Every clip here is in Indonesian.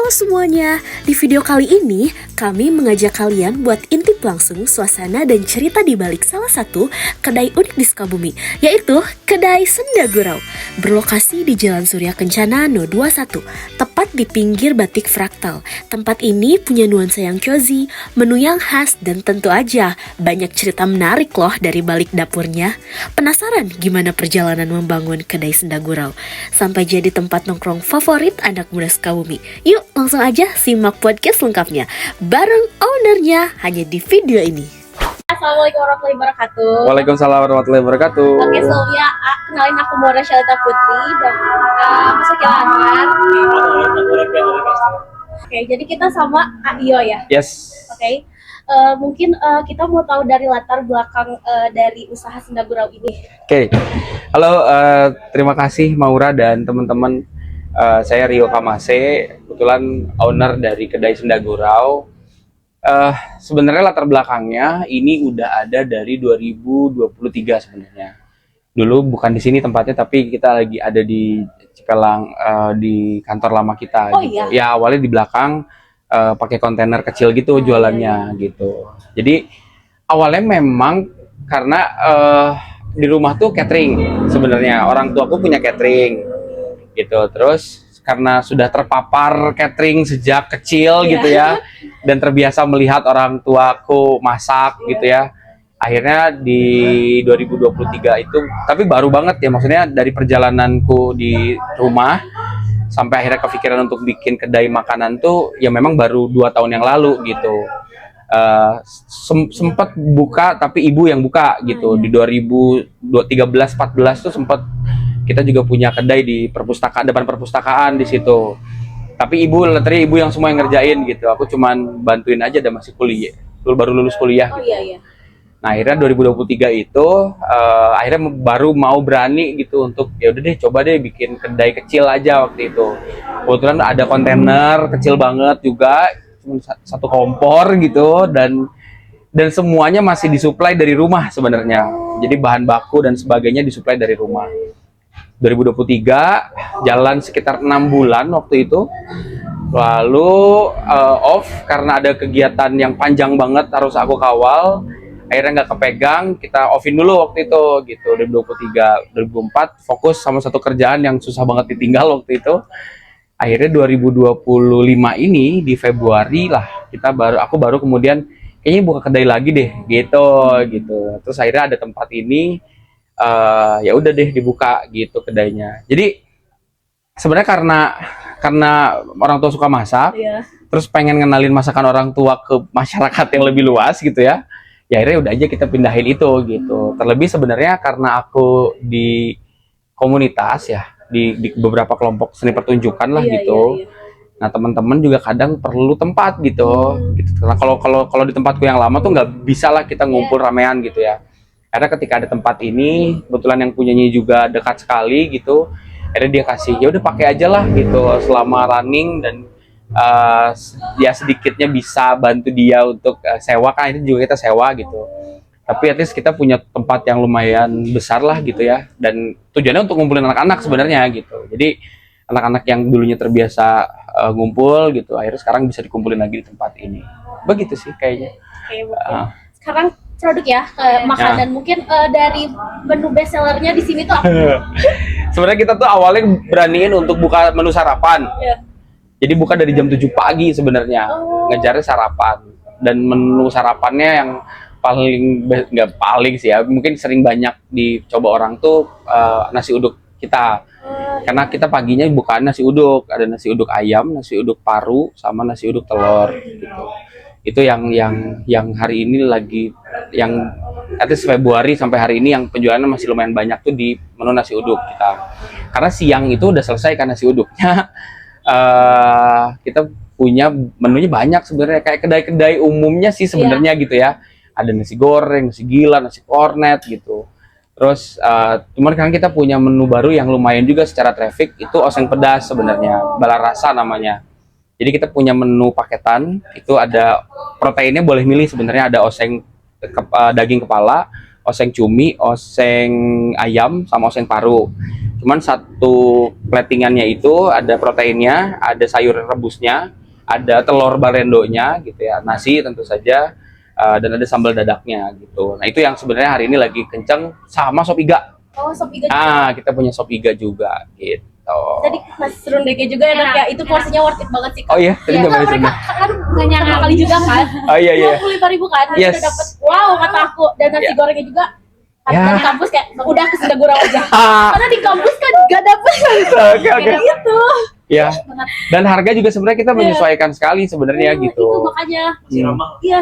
Halo semuanya, di video kali ini kami mengajak kalian buat intip langsung suasana dan cerita di balik salah satu kedai unik di Sukabumi, yaitu Kedai Senda Gurau. Berlokasi di Jalan Surya Kencana No. 21, tepat di pinggir Batik Fraktal. Tempat ini punya nuansa yang cozy, menu yang khas, dan tentu aja banyak cerita menarik loh dari balik dapurnya. Penasaran gimana perjalanan membangun Kedai Senda Gurau sampai jadi tempat nongkrong favorit anak muda Sukabumi? Yuk langsung aja simak podcast lengkapnya bareng ownernya hanya di video ini. Assalamualaikum warahmatullahi wabarakatuh. Waalaikumsalam warahmatullahi wabarakatuh. Oke, sebelumnya kenalin aku Mona Shalita Putri dan masuk Kilangan. Oke, jadi kita sama Aio ya. Yes. Oke. Mungkin kita mau tahu dari latar belakang dari usaha Senda Gurau ini. Oke. Halo, terima kasih Maura dan teman-teman. Saya Rio Kamase, kebetulan owner dari Kedai Senda Gurau. Sebenarnya latar belakangnya ini udah ada dari 2023 sebenarnya. Dulu bukan di sini tempatnya, tapi kita lagi ada di Cipelang, di kantor lama kita. Oh, gitu. iya? Ya awalnya di belakang pakai kontainer kecil gitu jualannya gitu. Jadi awalnya memang karena di rumah tuh catering sebenarnya, orang tuaku punya catering gitu. Terus karena sudah terpapar catering sejak kecil gitu ya, dan terbiasa melihat orang tuaku masak gitu ya, akhirnya di 2023 itu, tapi baru banget ya, maksudnya dari perjalananku di rumah sampai akhirnya kepikiran untuk bikin kedai makanan tuh ya memang baru 2 tahun yang lalu gitu. Sempat buka tapi ibu yang buka gitu. Di 2013-14 tuh sempat kita juga punya kedai di perpustakaan, depan perpustakaan di situ. Tapi ibu yang semua yang ngerjain gitu. Aku cuman bantuin aja, dan masih kuliah. Baru lulus kuliah. Oh gitu. iya. Nah, akhirnya 2023 itu akhirnya baru mau berani gitu untuk ya udah deh, coba deh bikin kedai kecil aja waktu itu. Kebetulan ada kontainer kecil banget juga, cuma satu kompor gitu, dan semuanya masih disuplai dari rumah sebenarnya. Jadi bahan baku dan sebagainya disuplai dari rumah. 2023 jalan sekitar 6 bulan waktu itu, lalu off karena ada kegiatan yang panjang banget harus aku kawal, akhirnya nggak kepegang, kita offin dulu waktu itu gitu. 2023 2024 fokus sama satu kerjaan yang susah banget ditinggal waktu itu. Akhirnya 2025 ini di Februari lah aku baru kemudian kayaknya buka kedai lagi deh gitu. Terus akhirnya ada tempat ini, ya udah deh dibuka gitu kedainya. Jadi sebenarnya karena orang tua suka masak, terus pengen ngenalin masakan orang tua ke masyarakat yang lebih luas gitu ya. Ya akhirnya udah aja kita pindahin itu gitu. Terlebih sebenarnya karena aku di komunitas ya, di beberapa kelompok seni pertunjukan lah gitu. Nah, teman-teman juga kadang perlu tempat gitu. Karena kalau di tempatku yang lama tuh nggak bisa lah kita ngumpul ramean gitu ya. Karena ketika ada tempat ini, kebetulan yang punyanya juga dekat sekali gitu, akhirnya dia kasih, ya udah pakai aja lah gitu selama running, dan ya sedikitnya bisa bantu dia untuk sewa, kan itu juga kita sewa gitu. Tapi at least kita punya tempat yang lumayan besar lah gitu ya, dan tujuannya untuk ngumpulin anak-anak sebenarnya gitu. Jadi anak-anak yang dulunya terbiasa ngumpul gitu, akhirnya sekarang bisa dikumpulin lagi di tempat ini. Begitu sih kayaknya. Sekarang produk ya, makanan mungkin dari menu best sellernya di sini tuh apa? Sebenarnya kita tuh awalnya beraniin untuk buka menu sarapan. Jadi buka dari jam 7 pagi sebenarnya, ngejarnya sarapan. Dan menu sarapannya yang nggak paling sih ya, mungkin sering banyak dicoba orang tuh nasi uduk kita. Karena kita paginya bukaan nasi uduk, ada nasi uduk ayam, nasi uduk paru, sama nasi uduk telur gitu. Itu yang hari ini lagi, yang at least Februari sampai hari ini yang penjualannya masih lumayan banyak tuh di menu nasi uduk kita. Karena siang itu udah selesai kan nasi uduknya. Kita punya menunya banyak sebenarnya, kayak kedai-kedai umumnya sih sebenarnya gitu ya. Ada nasi goreng, nasi gila, nasi kornet gitu. Terus cuman kan kita punya menu baru yang lumayan juga secara traffic, itu oseng pedas sebenarnya, bala rasa namanya. Jadi kita punya menu paketan, itu ada proteinnya boleh milih sebenarnya, ada oseng daging kepala, oseng cumi, oseng ayam, sama oseng paru. Cuman satu platingannya itu ada proteinnya, ada sayur rebusnya, ada telur balendonya gitu ya, nasi tentu saja, dan ada sambal dadaknya gitu. Nah itu yang sebenarnya hari ini lagi kenceng sama sop iga. Oh, sop iga juga. Kita punya sop iga juga gitu. Tadi nasi serundengnya juga enak ya. Itu porsinya worth it banget sih, Kak. Oh iya, tadi nggak bayar mereka kan pertama kali juga kan. Oh iya iya. 25.000 kan. Yes. Udah dapet wow kata aku, dan nasi gorengnya juga. Ya. Dari kampus kayak udah ke Sendagurau aja. Karena di kampus kan gak dapet. Oke. Gitu. Ya. Dan harga juga sebenarnya kita menyesuaikan sekali sebenarnya Itu gitu. makanya.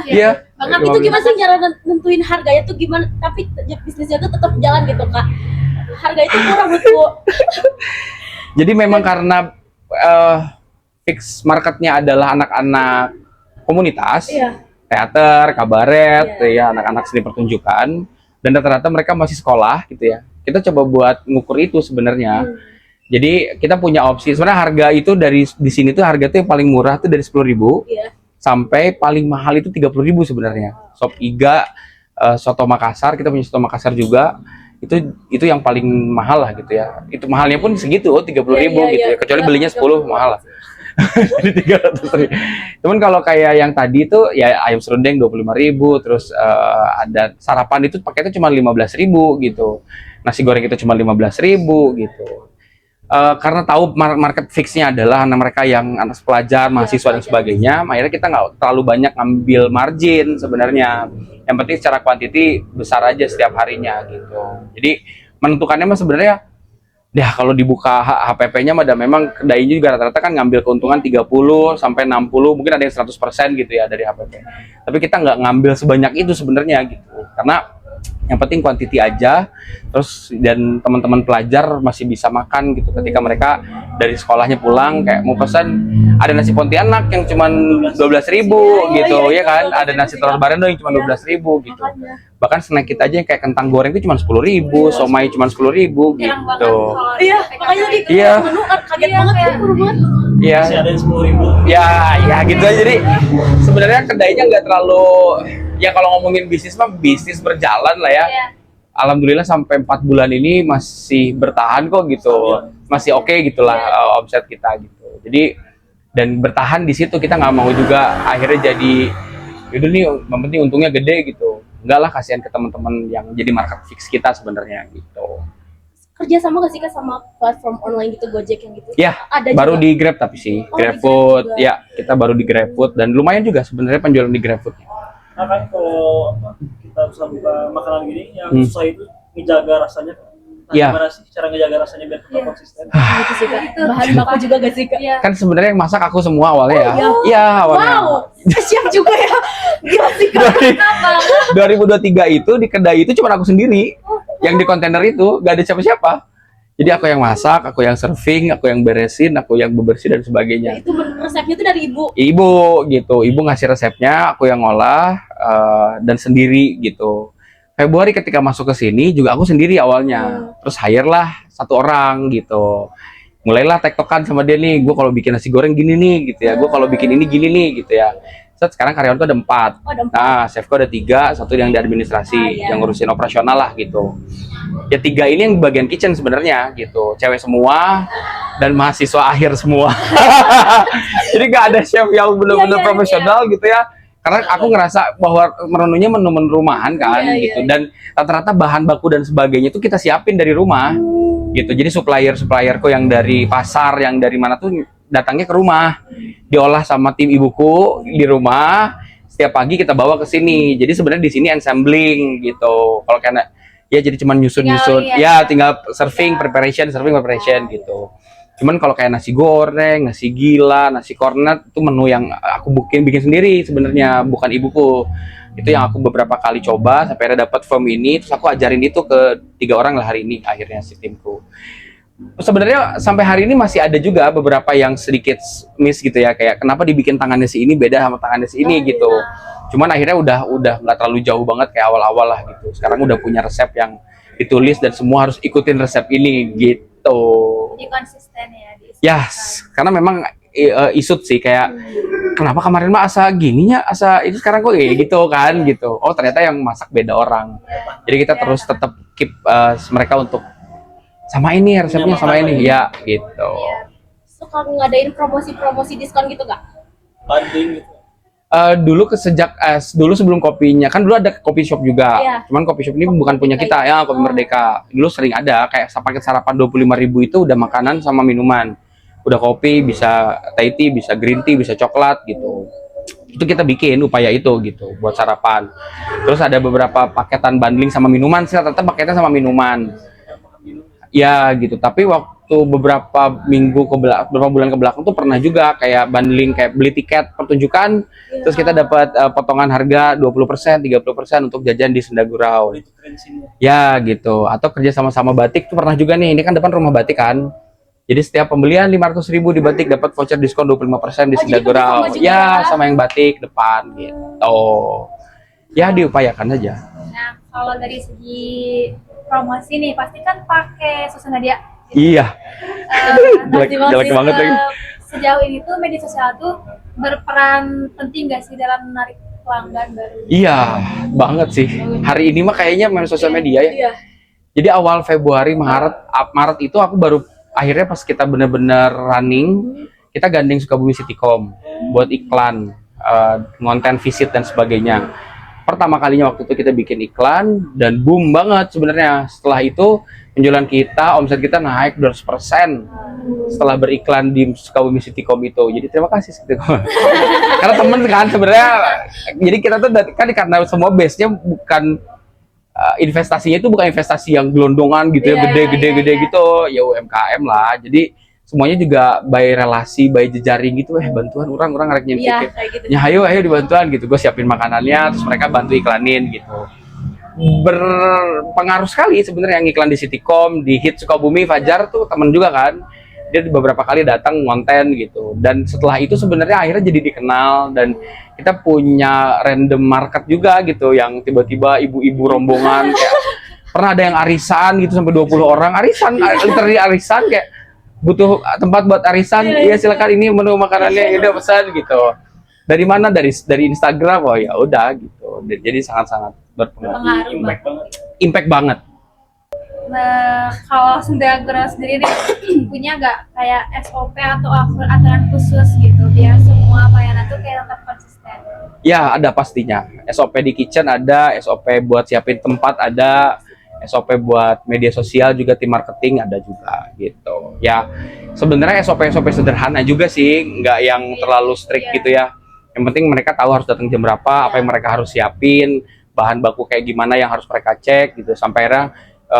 Iya. Banget itu gimana sih cara nentuin harganya tuh gimana? Tapi bisnisnya tuh tetap jalan gitu, Kak. Harga itu murah menurutku. Jadi memang karena fix marketnya adalah anak-anak komunitas, teater, kabaret, ya anak-anak seni pertunjukan, dan rata-rata mereka masih sekolah gitu ya. Kita coba buat ngukur itu sebenarnya. Jadi kita punya opsi. Sebenarnya harga itu di sini tuh harga tuh yang paling murah tuh dari 10.000 sampai paling mahal itu 30.000 sebenarnya. Sop iga, soto Makassar, kita punya soto Makassar juga. Itu yang paling mahal lah gitu ya. Itu mahalnya pun segitu, 30.000 gitu ya. Kecuali belinya 10 mahal lah. Jadi 300.000. Cuman kalau kayak yang tadi itu ya ayam serundeng 25.000, terus ada sarapan itu paketnya cuma 15.000 gitu. Nasi goreng itu cuma 15.000 gitu. Karena tahu market fixnya adalah anak mereka yang anak pelajar, mahasiswa dan sebagainya, akhirnya kita nggak terlalu banyak ngambil margin sebenarnya. Yang penting secara kuantiti besar aja setiap harinya gitu. Jadi menentukannya mah sebenarnya ya kalau dibuka HPP-nya mah memang kedainya juga rata-rata kan ngambil keuntungan 30 sampai 60, mungkin ada yang 100% gitu ya dari HPP. Tapi kita nggak ngambil sebanyak itu sebenarnya gitu. Karena yang penting kuantiti aja, terus dan teman-teman pelajar masih bisa makan gitu ketika mereka dari sekolahnya pulang kayak mau pesan ada nasi Pontianak yang cuma 12.000 gitu ya kan, ada nasi telur barendo yang cuma 12.000 gitu. Bahkan snack kita aja yang kayak kentang goreng itu cuma 10.000, somai cuma 10.000 gitu. Iya, makanya tadi menu kaget banget ya, murah banget. Iya. Masih ada yang 10.000. Ya gitu aja. Jadi sebenarnya kedainya nggak terlalu, ya kalau ngomongin bisnis mah bisnis berjalan lah ya. Alhamdulillah sampai 4 bulan ini masih bertahan kok gitu. Masih oke gitulah omset kita gitu. Jadi dan bertahan di situ, kita nggak mau juga akhirnya jadi yaudah nih yang penting untungnya gede gitu. Enggak lah, kasihan ke teman-teman yang jadi market fix kita sebenarnya gitu. Kerja sama gak sih Kak sama platform online gitu, Gojek yang gitu? Ya, ada baru juga? di Grab tapi sih. GrabFood, ya kita baru di GrabFood dan lumayan juga sebenarnya penjualan di GrabFood. Nah kan kalau kita bisa buka makanan gini, yang susah itu ngejaga rasanya. Nah, gimana sih cara ngejaga rasanya biar tetap konsisten? Gitu sih Kak. Bahan baku juga gak sih Kak? Kan sebenarnya yang masak aku semua awalnya ya. Iya, awalnya. Wow, siap juga ya. Gila sih Kak. 2023 itu di kedai itu cuma aku sendiri. Yang di kontainer itu gak ada siapa-siapa. Jadi aku yang masak, aku yang serving, aku yang beresin, aku yang bebersih dan sebagainya. Itu resepnya tuh dari ibu. Ibu gitu, ibu ngasih resepnya, aku yang ngolah dan sendiri gitu. Februari ketika masuk ke sini juga aku sendiri awalnya. Terus hire lah 1 orang gitu. Mulailah tektokan sama dia nih, gue kalau bikin nasi goreng gini nih gitu ya, gue kalau bikin ini gini nih gitu ya. Sekarang karyawan tuh ada 4. Nah, chefku ada 3, 1 yang di administrasi, yang ngurusin operasional lah gitu. Ya 3 ini yang bagian kitchen sebenarnya gitu, cewek semua dan mahasiswa akhir semua. Jadi nggak ada chef yang benar-benar profesional gitu ya. Karena aku ngerasa bahwa menunya menu-menu rumahan kan gitu, dan rata-rata bahan baku dan sebagainya itu kita siapin dari rumah gitu. Jadi supplierku yang dari pasar, yang dari mana tuh datangnya ke rumah, diolah sama tim ibuku di rumah. Setiap pagi kita bawa ke sini. Jadi sebenarnya di sini assembling gitu. Kalau kayak ya jadi cuman nyusun-nyusun, ya tinggal serving preparation gitu. Cuman kalau kayak nasi goreng, nasi gila, nasi kornet itu menu yang aku bikin sendiri sebenarnya, bukan ibuku. Itu yang aku beberapa kali coba sampai akhirnya dapat form ini, terus aku ajarin itu ke 3 orang lah hari ini akhirnya si timku. Sebenarnya sampai hari ini masih ada juga beberapa yang sedikit miss gitu ya, kayak kenapa dibikin tangannya si ini beda sama tangannya si ini gitu. Cuman akhirnya udah nggak terlalu jauh banget kayak awal-awal lah gitu. Sekarang udah punya resep yang ditulis dan semua harus ikutin resep ini gitu. Jadi konsisten ya. Yes, karena memang isut sih kayak kenapa kemarin mah asa gininya, asa itu sekarang kok kayak gitu kan gitu. Oh ternyata yang masak beda orang. Jadi kita terus tetap keep mereka untuk sama ini resepnya sama ini ya gitu. Suka ngadain promosi diskon gitu gak? Banding gitu. Dulu dulu sebelum kopinya kan dulu ada kopi shop juga. Iya. Cuman kopi shop ini bukan punya kita ya, Kopi Merdeka. Dulu sering ada kayak paket sarapan 25.000 itu udah makanan sama minuman. Udah kopi, bisa Thai tea, bisa green tea, bisa coklat gitu. Itu kita bikin upaya itu gitu buat sarapan. Terus ada beberapa paketan bundling sama minuman, sih rata-rata paketnya sama minuman. Ya gitu, tapi waktu beberapa bulan ke belakang tuh pernah juga kayak bundling, kayak beli tiket pertunjukan, terus kita dapat potongan harga 20%, 30% untuk jajan di Sendagurau. Itu keren sini. Ya gitu, atau kerja sama batik tuh pernah juga nih, ini kan depan rumah batik kan. Jadi setiap pembelian 500.000 di batik dapat voucher diskon 25% di Sendagurau. Ya, sama yang batik depan gitu. Ya diupayakan aja. Nah, kalau dari segi promosi nih, pasti kan pakai sosial media. Iya. Nah, Jelek banget lagi. Sejauh ini tuh media sosial tuh berperan penting gak sih dalam menarik pelanggan baru? Iya, banget sih. Hari ini mah kayaknya main sosial media ya. Iya. Jadi awal Februari, Maret itu aku baru akhirnya pas kita bener-bener running, kita gandeng Sukabumi Citycom buat iklan, konten visit dan sebagainya. Pertama kalinya waktu itu kita bikin iklan dan boom banget sebenarnya. Setelah itu penjualan kita, omset kita naik 200% setelah beriklan di Sukabumi Citycom itu. Jadi terima kasih Citycom. Karena temen kan sebenarnya, jadi kita tuh kan karena semua base-nya bukan investasinya itu bukan investasi yang gelondongan gitu ya, gede gitu, ya UMKM lah. Jadi semuanya juga by relasi, by jejaring gitu, bantuan orang rek nyimpi Iya, kayak gitu. ya ayo dibantuan gitu, gue siapin makanannya, terus mereka bantu iklanin gitu. Berpengaruh sekali sebenarnya yang iklan di Citycom, di Hit Sukabumi. Fajar tuh temen juga kan, dia beberapa kali datang ngonten gitu, dan setelah itu sebenarnya akhirnya jadi dikenal, dan kita punya random market juga gitu, yang tiba-tiba ibu-ibu rombongan kayak pernah ada yang arisan gitu sampai 20 orang arisan, literally arisan, kayak butuh tempat buat arisan, ya silakan ini menu makanannya, udah pesan gitu. Dari mana? Dari Instagram. Oh ya udah gitu. Jadi sangat-sangat berpengaruh. Impact banget. Nah, kalau Sendagurau sendiri nih punya nggak kayak SOP atau aturan khusus gitu biar semua pelayanan tuh kayak tetap konsisten? Ya ada pastinya. SOP di kitchen ada, SOP buat siapin tempat ada, SOP buat media sosial juga, tim marketing ada juga gitu. Ya sebenarnya SOP sederhana juga sih, nggak yang terlalu strict gitu ya. Yang penting mereka tahu harus datang jam berapa, apa yang mereka harus siapin, bahan baku kayak gimana yang harus mereka cek gitu, sampai akhirnya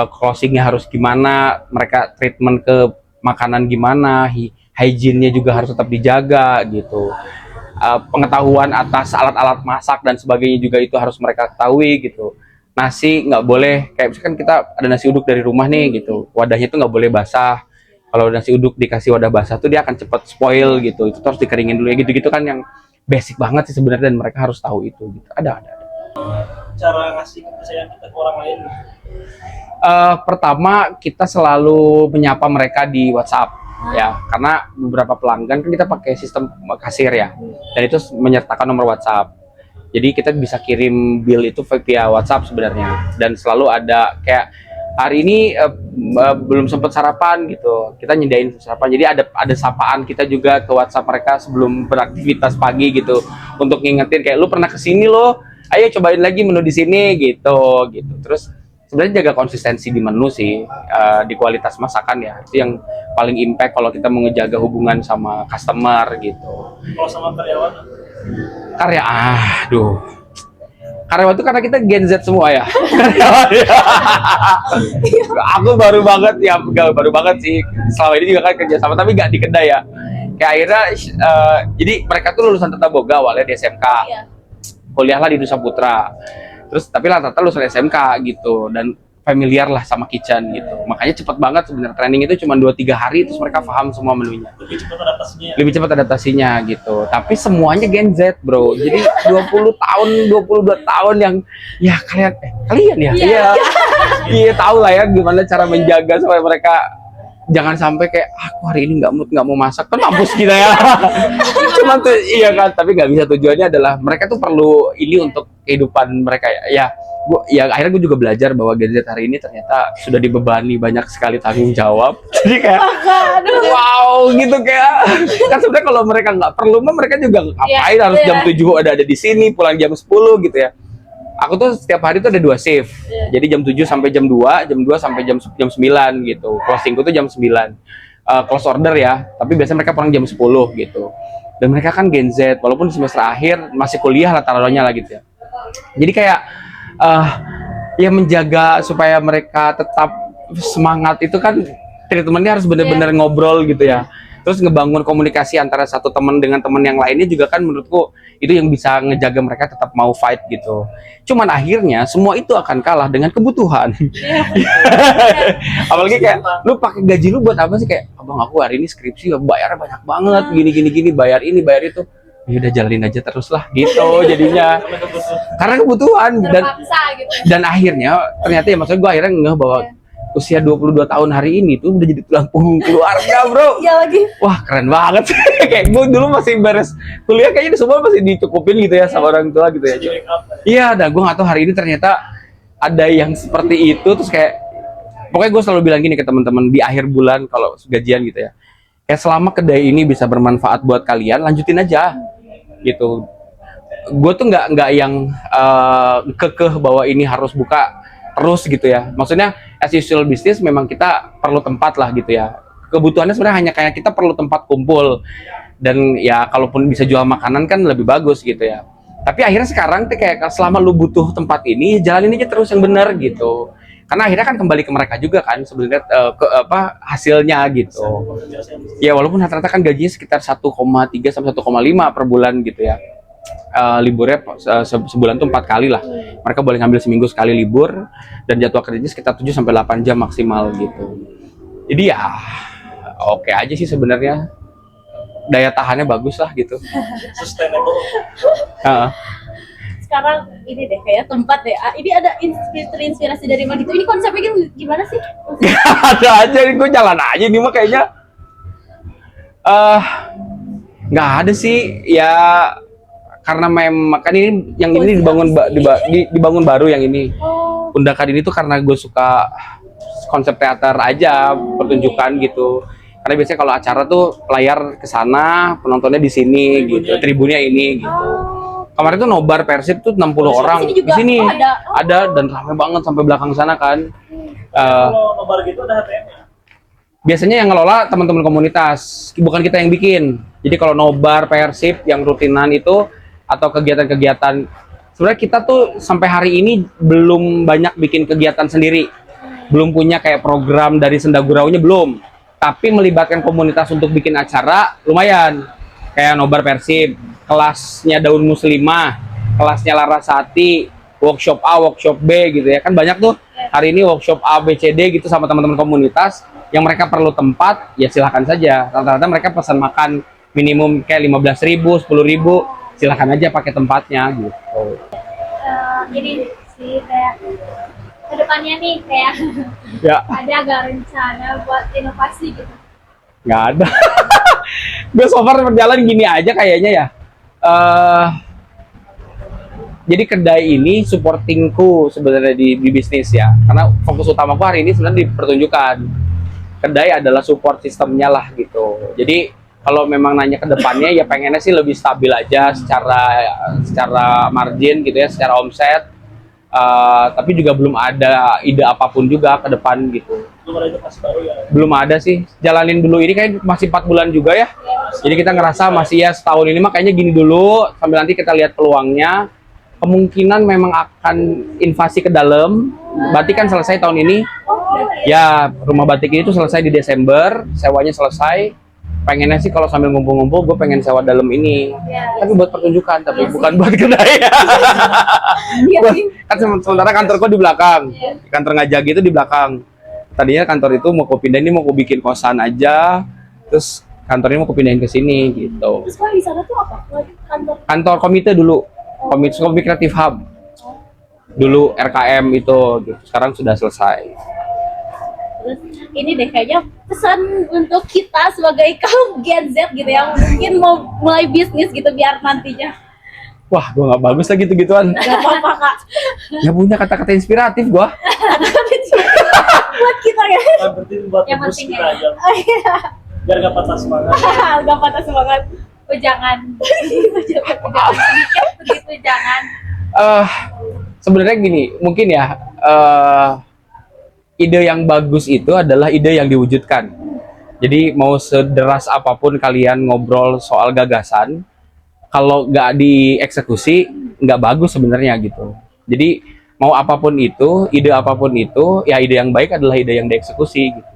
closingnya harus gimana, mereka treatment ke makanan gimana, hygiene-nya juga harus tetap dijaga gitu. Pengetahuan atas alat-alat masak dan sebagainya juga itu harus mereka ketahui gitu. Nasi nggak boleh, kayak misalkan kita ada nasi uduk dari rumah nih gitu, wadahnya tuh nggak boleh basah. Kalau nasi uduk dikasih wadah basah tuh dia akan cepat spoil gitu, itu harus dikeringin dulu ya, gitu-gitu kan yang basic banget sih sebenarnya, dan mereka harus tahu itu gitu. Ada. Cara ngasih kepercayaan kita ke orang lain. Pertama kita selalu menyapa mereka di WhatsApp ya, karena beberapa pelanggan kan kita pakai sistem kasir ya, dan itu menyertakan nomor WhatsApp. Jadi kita bisa kirim bill itu via WhatsApp sebenarnya, dan selalu ada kayak hari ini belum sempat sarapan gitu, kita nyediain sarapan. Jadi ada sapaan kita juga ke WhatsApp mereka sebelum beraktivitas pagi gitu, untuk ngingetin kayak lu pernah kesini loh, ayo cobain lagi menu di sini gitu. Terus sebenarnya jaga konsistensi di menu sih, di kualitas masakan ya, itu yang paling impact kalau kita mau ngejaga hubungan sama customer gitu. Kalau sama karyawan? Karyawan itu karena kita Gen Z semua ya. Aku baru banget sih. Selama ini juga kan kerja sama, tapi nggak di kedai ya. Kayak akhirnya, jadi mereka tuh lulusan Tata Boga awalnya di SMK. Kuliahlah di Nusa Putra. Terus tapi rata-rata lulusan SMK gitu, dan familiar lah sama kitchen gitu. Makanya cepet banget sebenarnya, training itu cuma 2-3 hari terus mereka paham semua menunya. Lebih cepat adaptasinya gitu. Tapi semuanya Gen Z, bro. Jadi 22 tahun yang ya kalian ya. Iya, tahu lah ya gimana cara menjaga supaya mereka jangan sampai kayak aku hari ini nggak mau masak, kan mampus kita ya. Cuman tuh iya kan, tapi nggak bisa. Tujuannya adalah mereka tuh perlu ini untuk kehidupan mereka ya akhirnya gue juga belajar bahwa Gen Z hari ini ternyata sudah dibebani banyak sekali tanggung jawab. Jadi kayak wow gitu, kayak kan sebenarnya kalau mereka nggak perlu mah mereka juga ngapain harus jam 7 ada di sini, pulang jam 10 gitu ya. Aku tuh setiap hari tuh ada 2 shift. Jadi jam 7 sampai jam 2, jam 2 sampai jam 9 gitu. Closingku tuh jam 9. Close order ya, tapi biasanya mereka pulang jam 10 gitu. Dan mereka kan Gen Z, walaupun di semester akhir masih kuliah lah taruhnya lah gitu ya. Jadi kayak ya menjaga supaya mereka tetap semangat itu kan treatmentnya harus benar-benar ngobrol gitu ya. Terus ngebangun komunikasi antara satu teman dengan teman yang lainnya juga kan menurutku itu yang bisa ngejaga mereka tetap mau fight gitu. Cuman akhirnya semua itu akan kalah dengan kebutuhan. Apalagi kayak lu pakai gaji lu buat apa sih, kayak abang aku hari ini skripsi bayarnya banyak banget gini bayar ini bayar itu. Ya udah jalanin aja terus lah gitu jadinya karena kebutuhan dan akhirnya ternyata ya maksudnya gue akhirnya ngeh bahwa usia 22 tahun hari ini tuh udah jadi tulang punggung keluarga, bro. Iya lagi. Wah keren banget. Kayak gue dulu masih beres kuliah kayaknya semua masih dicukupin gitu ya sama orang tua gitu ya. Iya, dan gue nggak tahu hari ini ternyata ada yang seperti itu. Terus kayak pokoknya gue selalu bilang gini ke teman-teman di akhir bulan kalau gajian gitu ya, kayak selama kedai ini bisa bermanfaat buat kalian, lanjutin aja gitu. Gue tuh nggak yang kekeh bahwa ini harus buka terus gitu ya. Maksudnya as usual bisnis memang kita perlu tempat lah gitu ya. Kebutuhannya sebenarnya hanya kayak kita perlu tempat kumpul dan ya kalaupun bisa jual makanan kan lebih bagus gitu ya. Tapi akhirnya sekarang tuh kayak selama lu butuh tempat ini jalanin aja terus yang benar gitu. Karena akhirnya kan kembali ke mereka juga kan sebenarnya hasilnya gitu. Ya walaupun rata-rata kan gajinya sekitar 1,3 sampai 1,5 per bulan gitu ya. Liburnya sebulan tuh 4 kali lah. Mereka boleh ngambil seminggu sekali libur dan jadwal kerjanya sekitar 7 sampai 8 jam maksimal gitu. Jadi ya oke aja sih sebenarnya. Daya tahannya bagus lah gitu. Sustainable. Sekarang ini deh kayak tempat deh. Ini ada inspirasi dari mana gitu. Ini konsepnya gimana sih? Ada aja, gue jalan aja ini mah kayaknya. Nggak ada sih ya, karena memang kan ini yang ini dibangun baru yang ini. Undakan ini tuh karena gue suka konsep teater aja, pertunjukan gitu. Karena biasanya kalau acara tuh layar ke sana, penontonnya di sini gitu, tribunnya ini gitu. Kemarin tuh nobar Persib tuh 60 orang di sini. Ada dan ramai banget sampai belakang sana kan. Kalau nobar gitu ada HTM-nya. Biasanya yang ngelola teman-teman komunitas, bukan kita yang bikin. Jadi kalau nobar Persib yang rutinan itu atau kegiatan-kegiatan, sebenarnya kita tuh sampai hari ini belum banyak bikin kegiatan sendiri. Belum punya kayak program dari Sendaguraunya belum. Tapi melibatkan komunitas untuk bikin acara lumayan. Kayak nobar Persib, kelasnya Daun Muslimah, kelasnya Larasati, workshop A, workshop B gitu ya. Kan banyak tuh hari ini workshop A, B, C, D gitu sama teman-teman komunitas yang mereka perlu tempat, ya silahkan saja. Rata-rata mereka pesan makan minimum kayak 15.000, 10.000, silahkan aja pakai tempatnya gitu. Jadi sih kayak kedepannya nih kayak Ya. ada gak rencana buat inovasi gitu? Nggak ada. Gue so far berjalan gini aja kayaknya ya. Jadi kedai ini supportingku sebenarnya di bisnis ya. Karena fokus utamaku hari ini sebenarnya di pertunjukan. Kedai adalah support sistemnya lah gitu. Jadi kalau memang nanya ke depannya ya pengennya sih lebih stabil aja secara margin gitu ya, secara omset. Tapi juga belum ada ide apapun juga ke depan gitu. Belum ada inovasi baru ya? Belum ada sih, jalanin dulu ini kan masih 4 bulan juga ya. Jadi kita ngerasa masih ya setahun ini mah kayaknya gini dulu, sambil nanti kita lihat peluangnya. Kemungkinan memang akan invasi ke dalam. Batik kan selesai tahun ini. Ya, rumah batik ini tuh selesai di Desember, sewanya selesai. Pengennya sih kalau sambil ngumpul-ngumpul gue pengen sewa dalam ini. Tapi buat pertunjukan, tapi bukan buat kedai. Kan sementara kantorku di belakang. Kantor Ngajagi itu di belakang. Tadinya kantor itu mau aku pindahin, ini mau aku bikin kosan aja. Terus kantor ini mau aku pindahin ke sini gitu. Terus kalau di sana tuh apa? Kantor komite dulu. Komite Kreatif Hub. Dulu RKM itu gitu. Sekarang sudah selesai. Terus ini deh kayaknya pesan untuk kita sebagai kaum Gen Z gitu yang mungkin mau mulai bisnis gitu biar nantinya. Wah, gue nggak bagus lah gitu-gituan. Gak apa-apa kak. Nggak punya kata-kata inspiratif gue. Buat kita ya. Yang penting buat Yang ngebus penting kita ya. aja. Biar gak patah semangat. Gak patah semangat. Jangan sedikit begitu, jangan. Sebenarnya gini, mungkin ya ide yang bagus itu adalah ide yang diwujudkan. Jadi mau sederas apapun kalian ngobrol soal gagasan, kalau nggak dieksekusi nggak bagus sebenarnya gitu. Jadi mau apapun itu, ide apapun itu, ya ide yang baik adalah ide yang dieksekusi gitu.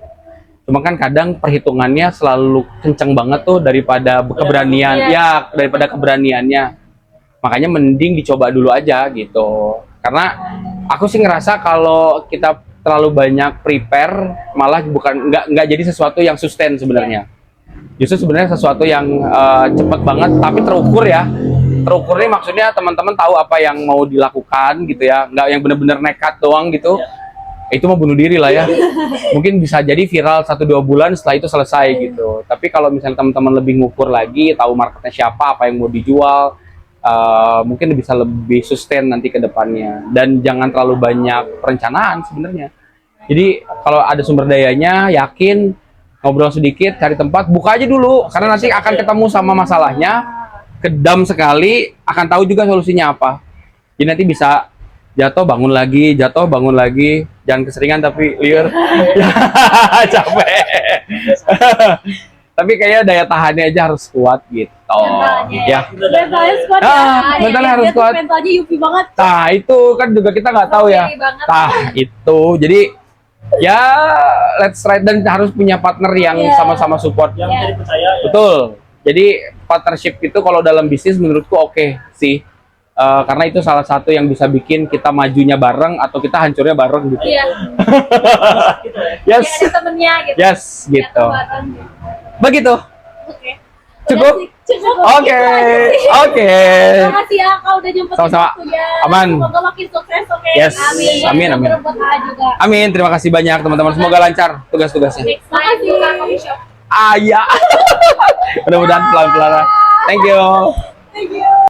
Cuma kan kadang perhitungannya selalu kenceng banget tuh daripada keberanian, ya daripada keberaniannya. Makanya mending dicoba dulu aja gitu. Karena aku sih ngerasa kalau kita terlalu banyak prepare, malah nggak jadi sesuatu yang sustain sebenarnya. Justru sebenarnya sesuatu yang cepat banget, tapi terukur ya. Terukur ini maksudnya teman-teman tahu apa yang mau dilakukan gitu ya, nggak yang bener-bener nekat doang gitu. Itu mau bunuh diri lah ya. Mungkin bisa jadi viral 1-2 bulan, setelah itu selesai gitu. Tapi kalau misalnya teman-teman lebih ngukur lagi, tahu marketnya siapa, apa yang mau dijual, mungkin bisa lebih sustain nanti ke depannya. Dan jangan terlalu banyak perencanaan sebenarnya. Jadi kalau ada sumber dayanya, yakin, ngobrol sedikit, cari tempat, buka aja dulu. Karena nanti akan ketemu sama masalahnya, kedam sekali, akan tahu juga solusinya apa. Jadi nanti bisa jatuh bangun lagi, jangan keseringan tapi liar. Capek. Tapi kayaknya daya tahannya aja harus kuat gitu. Ya. Mentalnya kuat ya. Mentalnya harus kuat. Mentalnya Yupi banget. Nah itu kan juga kita nggak tahu ya. Nah itu jadi ya let's try, dan harus punya partner yang sama-sama support. Yang jadi percaya ya. Betul. Jadi partnership itu kalau dalam bisnis menurutku oke sih. Karena itu salah satu yang bisa bikin kita majunya bareng atau kita hancurnya bareng gitu. Iya. Gitu ya. Ya, Yes. ada temennya gitu. Yes, gitu. Bareng gitu. Begitu. Oke. Cukup? Cukup. Oke. Oke. Terima kasih ya kau udah jemput Sama-sama. waktunya. Aman. Semoga makin sukses, oke. Yes. Amin. Amin, amin. Buat AA juga. Amin, terima kasih banyak teman-teman. Semoga lancar tugas-tugasnya. Selain buka coffee shop. Ya. Mudah-mudahan pelan-pelan. Thank you. Thank you.